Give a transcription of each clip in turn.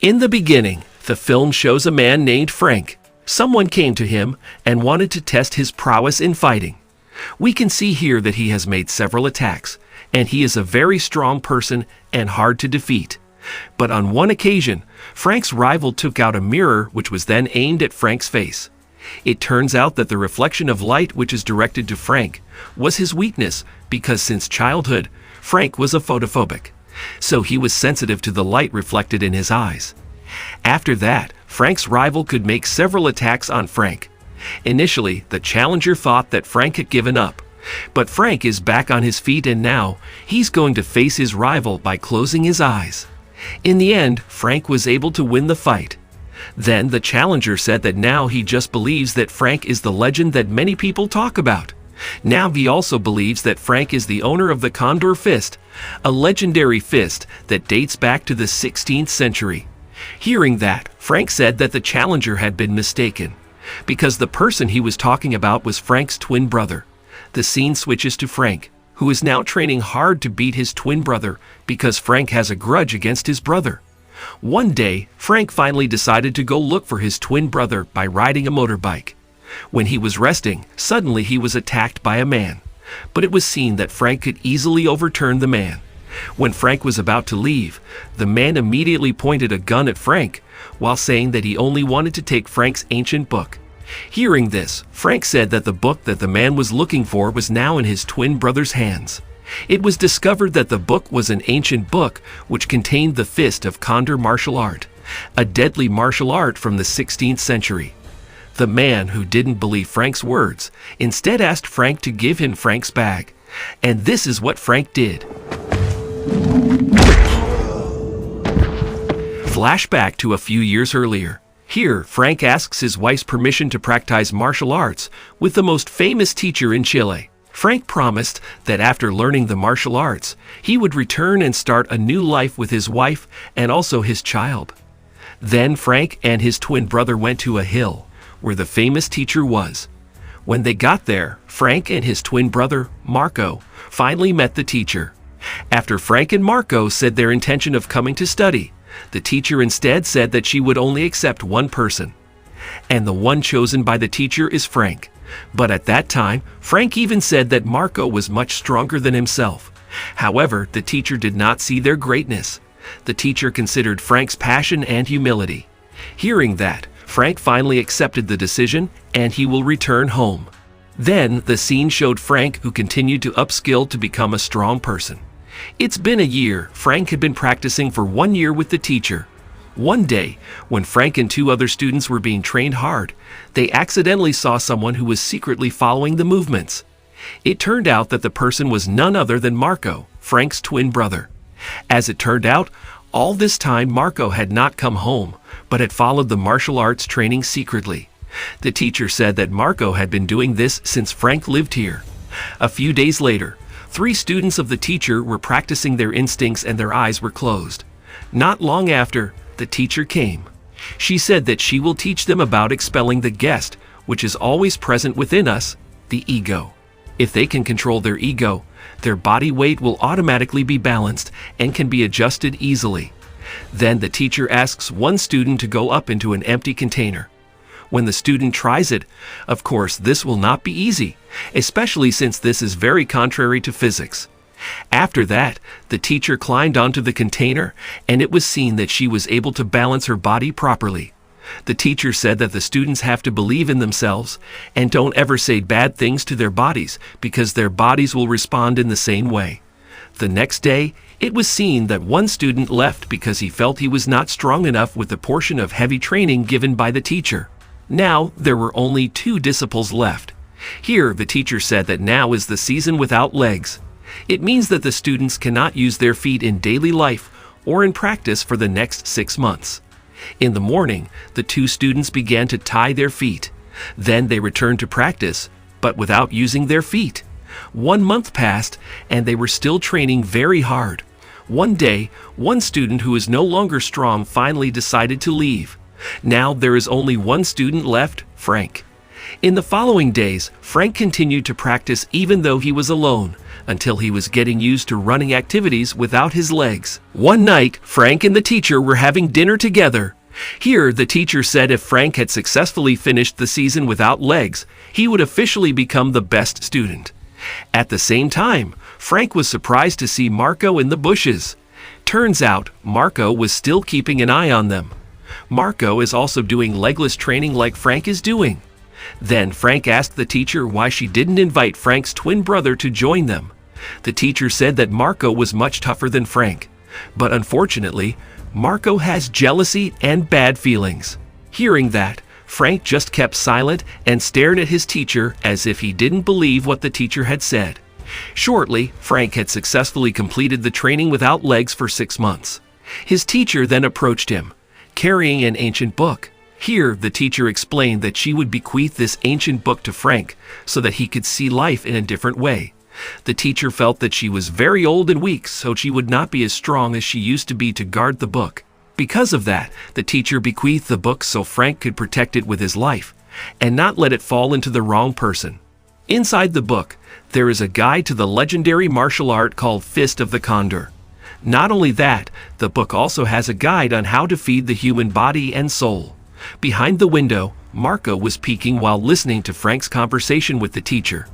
In the beginning, the film shows a man named Frank. Someone came to him and wanted to test his prowess in fighting. We can see here that he has made several attacks, and he is a very strong person and hard to defeat. But on one occasion, Frank's rival took out a mirror which was then aimed at Frank's face. It turns out that the reflection of light which is directed to Frank was his weakness because since childhood, Frank was a photophobic. So he was sensitive to the light reflected in his eyes. After that, Frank's rival could make several attacks on Frank. Initially, the challenger thought that Frank had given up. But Frank is back on his feet and now he's going to face his rival by closing his eyes. In the end, Frank was able to win the fight. Then the challenger said that now he just believes that Frank is the legend that many people talk about. Now he also believes that Frank is the owner of the Condor Fist, a legendary fist that dates back to the 16th century. Hearing that, Frank said that the challenger had been mistaken, because the person he was talking about was Frank's twin brother. The scene switches to Frank, who is now training hard to beat his twin brother because Frank has a grudge against his brother. One day, Frank finally decided to go look for his twin brother by riding a motorbike. When he was resting, suddenly he was attacked by a man. But it was seen that Frank could easily overturn the man. When Frank was about to leave, the man immediately pointed a gun at Frank, while saying that he only wanted to take Frank's ancient book. Hearing this, Frank said that the book that the man was looking for was now in his twin brother's hands. It was discovered that the book was an ancient book which contained the Fist of Condor martial art, a deadly martial art from the 16th century. The man, who didn't believe Frank's words, instead asked Frank to give him Frank's bag. And this is what Frank did. Flashback to a few years earlier. Here, Frank asks his wife's permission to practice martial arts with the most famous teacher in Chile. Frank promised that after learning the martial arts, he would return and start a new life with his wife and also his child. Then Frank and his twin brother went to a hill where the famous teacher was. When they got there, Frank and his twin brother, Marco, finally met the teacher. After Frank and Marco said their intention of coming to study, the teacher instead said that she would only accept one person. And the one chosen by the teacher is Frank. But at that time, Frank even said that Marco was much stronger than himself. However, the teacher did not see their greatness. The teacher considered Frank's passion and humility. Hearing that, Frank finally accepted the decision and he will return home. Then the scene showed Frank, who continued to upskill to become a strong person. It's been a year. Frank had been practicing for 1 year with the teacher. One day, when Frank and two other students were being trained hard, they accidentally saw someone who was secretly following the movements. It turned out that the person was none other than Marco, Frank's twin brother. As it turned out, all this time Marco had not come home, but had followed the martial arts training secretly. The teacher said that Marco had been doing this since Frank lived here. A few days later, 3 students of the teacher were practicing their instincts and their eyes were closed. Not long after, the teacher came. She said that she will teach them about expelling the guest, which is always present within us, the ego. If they can control their ego, their body weight will automatically be balanced and can be adjusted easily. Then the teacher asks one student to go up into an empty container. When the student tries it, of course, this will not be easy, especially since this is very contrary to physics. After that, the teacher climbed onto the container, and it was seen that she was able to balance her body properly. The teacher said that the students have to believe in themselves and don't ever say bad things to their bodies because their bodies will respond in the same way. The next day, it was seen that one student left because he felt he was not strong enough with the portion of heavy training given by the teacher. Now, there were only 2 disciples left. Here, the teacher said that now is the season without legs. It means that the students cannot use their feet in daily life or in practice for the next 6 months. In the morning, the 2 students began to tie their feet. Then they returned to practice, but without using their feet. 1 month passed, and they were still training very hard. One day, one student who is no longer strong finally decided to leave. Now there is only one student left, Frank. In the following days, Frank continued to practice even though he was alone, until he was getting used to running activities without his legs. One night, Frank and the teacher were having dinner together. Here, the teacher said if Frank had successfully finished the season without legs, he would officially become the best student. At the same time, Frank was surprised to see Marco in the bushes. Turns out, Marco was still keeping an eye on them. Marco is also doing legless training like Frank is doing. Then Frank asked the teacher why she didn't invite Frank's twin brother to join them. The teacher said that Marco was much tougher than Frank, but unfortunately, Marco has jealousy and bad feelings. Hearing that, Frank just kept silent and stared at his teacher as if he didn't believe what the teacher had said. Shortly, Frank had successfully completed the training without legs for 6 months. His teacher then approached him, carrying an ancient book. Here, the teacher explained that she would bequeath this ancient book to Frank so that he could see life in a different way. The teacher felt that she was very old and weak, so she would not be as strong as she used to be to guard the book. Because of that, the teacher bequeathed the book so Frank could protect it with his life, and not let it fall into the wrong person. Inside the book, there is a guide to the legendary martial art called Fist of the Condor. Not only that, the book also has a guide on how to feed the human body and soul. Behind the window, Marco was peeking while listening to Frank's conversation with the teacher.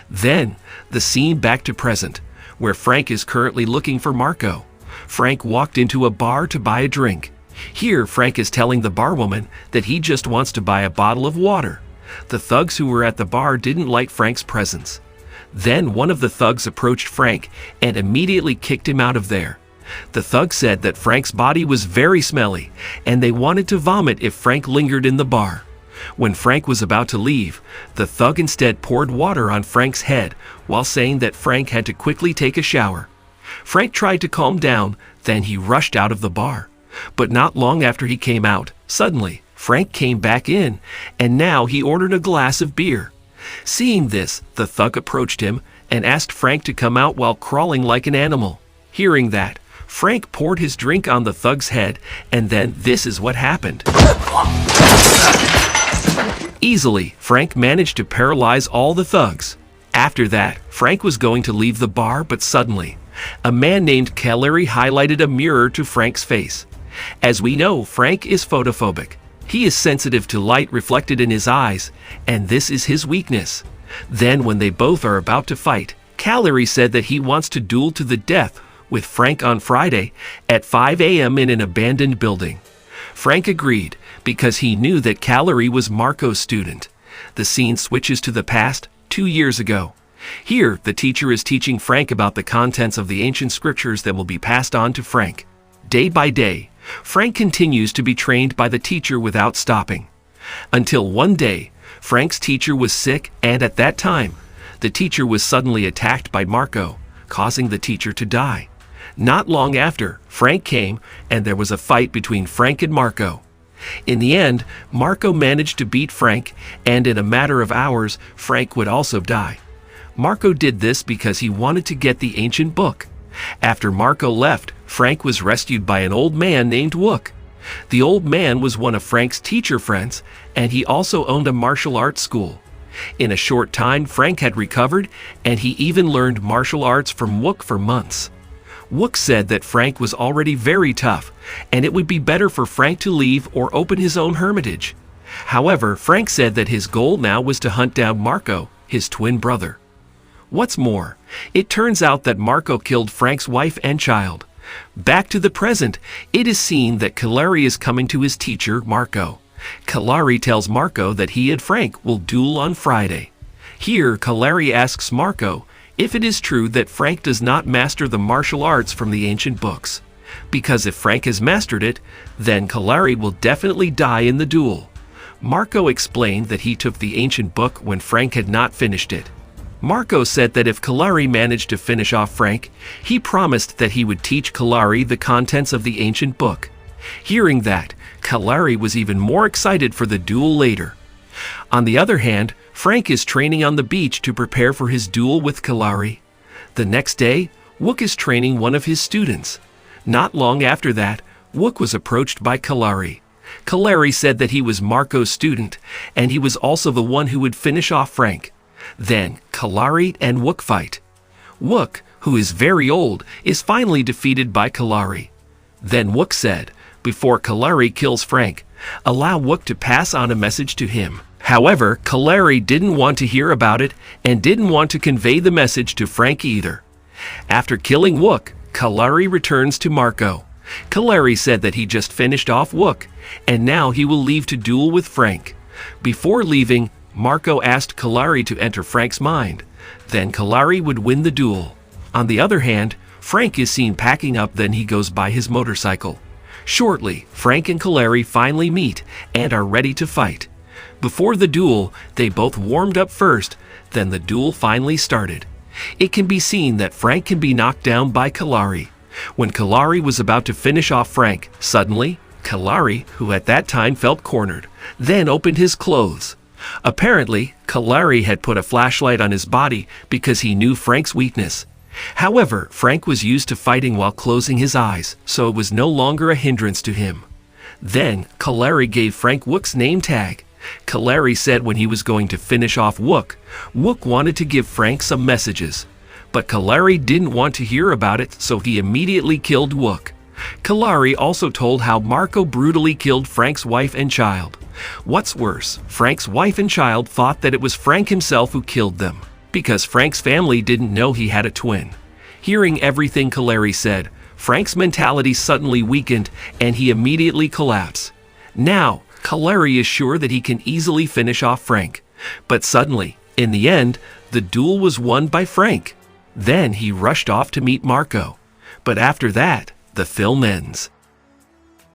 Then, the scene back to present, where Frank is currently looking for Marco. Frank walked into a bar to buy a drink. Here, Frank is telling the barwoman that he just wants to buy a bottle of water. The thugs who were at the bar didn't like Frank's presence. Then one of the thugs approached Frank and immediately kicked him out of there. The thug said that Frank's body was very smelly, and they wanted to vomit if Frank lingered in the bar. When Frank was about to leave, the thug instead poured water on Frank's head while saying that Frank had to quickly take a shower. Frank tried to calm down, then he rushed out of the bar. But not long after he came out, suddenly, Frank came back in, and now he ordered a glass of beer. Seeing this, the thug approached him and asked Frank to come out while crawling like an animal. Hearing that, Frank poured his drink on the thug's head, and then this is what happened. Easily, Frank managed to paralyze all the thugs. After that, Frank was going to leave the bar, but suddenly, a man named Caleri highlighted a mirror to Frank's face. As we know, Frank is photophobic. He is sensitive to light reflected in his eyes, and this is his weakness. Then when they both are about to fight, Caleri said that he wants to duel to the death with Frank on Friday at 5 a.m. in an abandoned building. Frank agreed because he knew that Caleri was Marco's student. The scene switches to the past, 2 years ago. Here, the teacher is teaching Frank about the contents of the ancient scriptures that will be passed on to Frank. Day by day, Frank continues to be trained by the teacher without stopping. Until one day, Frank's teacher was sick, and at that time, the teacher was suddenly attacked by Marco, causing the teacher to die. Not long after, Frank came, and there was a fight between Frank and Marco. In the end, Marco managed to beat Frank, and in a matter of hours, Frank would also die. Marco did this because he wanted to get the ancient book. After Marco left, Frank was rescued by an old man named Wook. The old man was one of Frank's teacher friends, and he also owned a martial arts school. In a short time, Frank had recovered, and he even learned martial arts from Wook for months. Wook said that Frank was already very tough, and it would be better for Frank to leave or open his own hermitage. However, Frank said that his goal now was to hunt down Marco, his twin brother. What's more, it turns out that Marco killed Frank's wife and child. Back to the present, it is seen that Caleri is coming to his teacher, Marco. Caleri tells Marco that he and Frank will duel on Friday. Here, Caleri asks Marco if it is true that Frank does not master the martial arts from the ancient books. Because if Frank has mastered it, then Caleri will definitely die in the duel. Marco explained that he took the ancient book when Frank had not finished it. Marco said that if Caleri managed to finish off Frank, he promised that he would teach Caleri the contents of the ancient book. Hearing that, Caleri was even more excited for the duel later. On the other hand, Frank is training on the beach to prepare for his duel with Caleri. The next day, Wook is training one of his students. Not long after that, Wook was approached by Caleri. Calleri said that he was Marco's student, and he was also the one who would finish off Frank. Then, Calleri and Wook fight. Wook, who is very old, is finally defeated by Calleri. Then Wook said, before Calleri kills Frank, allow Wook to pass on a message to him. However, Calleri didn't want to hear about it and didn't want to convey the message to Frank either. After killing Wook, Calleri returns to Marco. Calleri said that he just finished off Wook, and now he will leave to duel with Frank. Before leaving, Marco asked Calleri to enter Frank's mind. Then Calleri would win the duel. On the other hand, Frank is seen packing up, then he goes by his motorcycle. Shortly, Frank and Calleri finally meet and are ready to fight. Before the duel, they both warmed up first, then the duel finally started. It can be seen that Frank can be knocked down by Calleri. When Calleri was about to finish off Frank, suddenly, Calleri, who at that time felt cornered, then opened his clothes. Apparently, Calleri had put a flashlight on his body because he knew Frank's weakness. However, Frank was used to fighting while closing his eyes, so it was no longer a hindrance to him. Then, Calleri gave Frank Wook's name tag. Calleri said when he was going to finish off Wook, Wook wanted to give Frank some messages. But Calleri didn't want to hear about it, so he immediately killed Wook. Calleri also told how Marco brutally killed Frank's wife and child. What's worse, Frank's wife and child thought that it was Frank himself who killed them, because Frank's family didn't know he had a twin. Hearing everything Calleri said, Frank's mentality suddenly weakened and he immediately collapsed. Now, Calleri is sure that he can easily finish off Frank. But suddenly, in the end, the duel was won by Frank. Then he rushed off to meet Marco. But after that, the film ends.